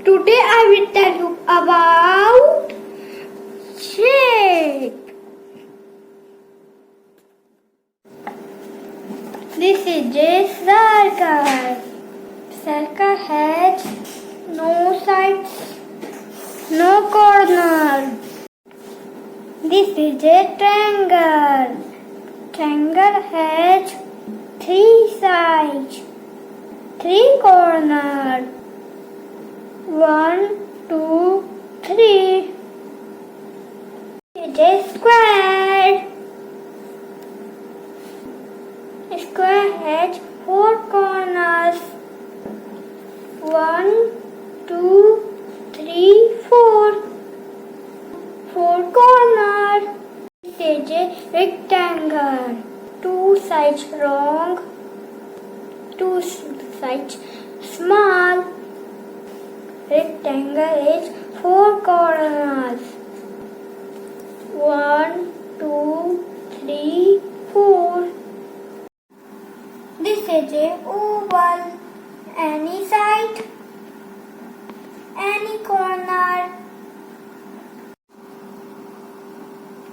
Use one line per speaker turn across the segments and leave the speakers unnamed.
Today I will tell you about shape. This is a circle. Circle has no sides, no corner. This is a triangle. Triangle has 3 sides, 3 corners. 1, 2, 3. It is square. Square has 4 corners. 1, 2, 3, 4. 4 corners. This is a rectangle. 2 sides long, 2 sides small. Rectangle is 4 corners. 1, 2, 3, 4. This is a oval. Any side, any corner.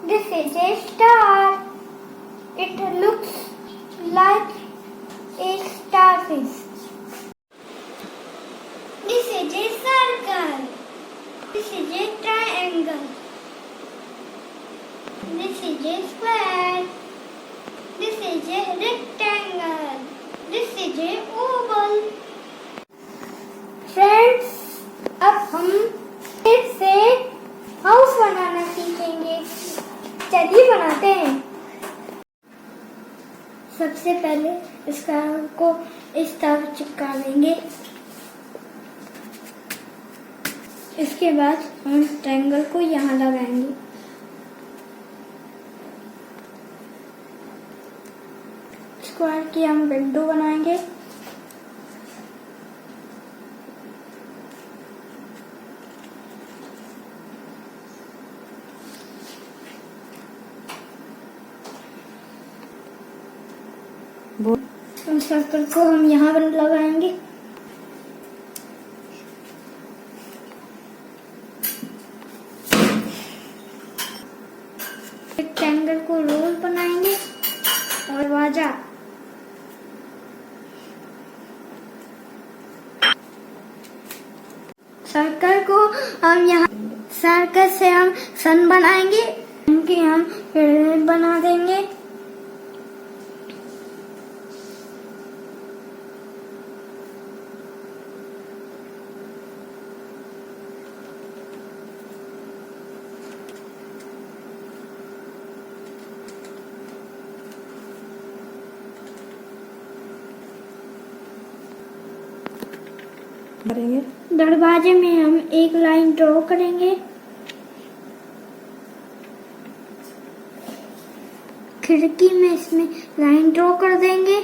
This is a star. It looks like a starfish. This is a circle. This is a triangle. This is a square. This is a rectangle. This is a oval. Friends, अब हम फिर से house बनाना सीखेंगे. चलिए बनाते हैं. सबसे पहले इसका को इस तरह चिपका देंगे. इसके बाद हम ट्रायंगल को यहाँ लगाएंगे. स्क्वायर की हम विंडो बनाएंगे. सर्कल को हम यहाँ पर लगाएंगे. रेक्टेंगल को रोल बनाएंगे और दरवाजा. सर्कल को हम यहाँ सर्कल से हम सन बनाएंगे. उनके हम पिरामिड बना देंगे. दरवाजे में हम एक लाइन ड्रॉ करेंगे. खिड़की में इसमें लाइन ड्रॉ कर देंगे.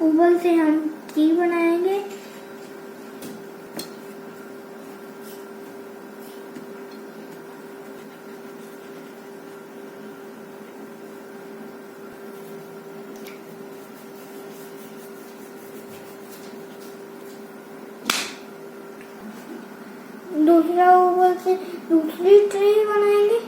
ओवल से हम की बनाएंगे. दूसरा ओवल से दूसरी ट्री बनाएंगे.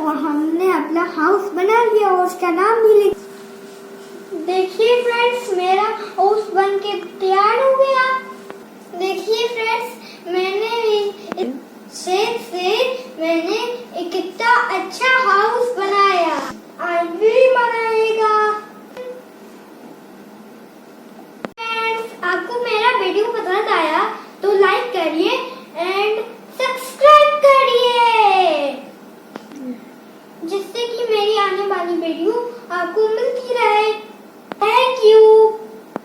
और हमने अपना हाउस बना लिया और उसका नाम भी लिख. देखिए फ्रेंड्स, मेरा हाउस बन के तैयार हो गया. देखिए फ्रेंड्स, मैंने शेप से मैंने कितना अच्छा हाउस बनाया. आज भी बनाएगा. फ्रेंड्स, आपको मेरा वीडियो पसंद आया तो लाइक करिए एंड सब्सक्राइब करिए, जिससे कि मेरी आने वाली वीडियो आप आपको मैं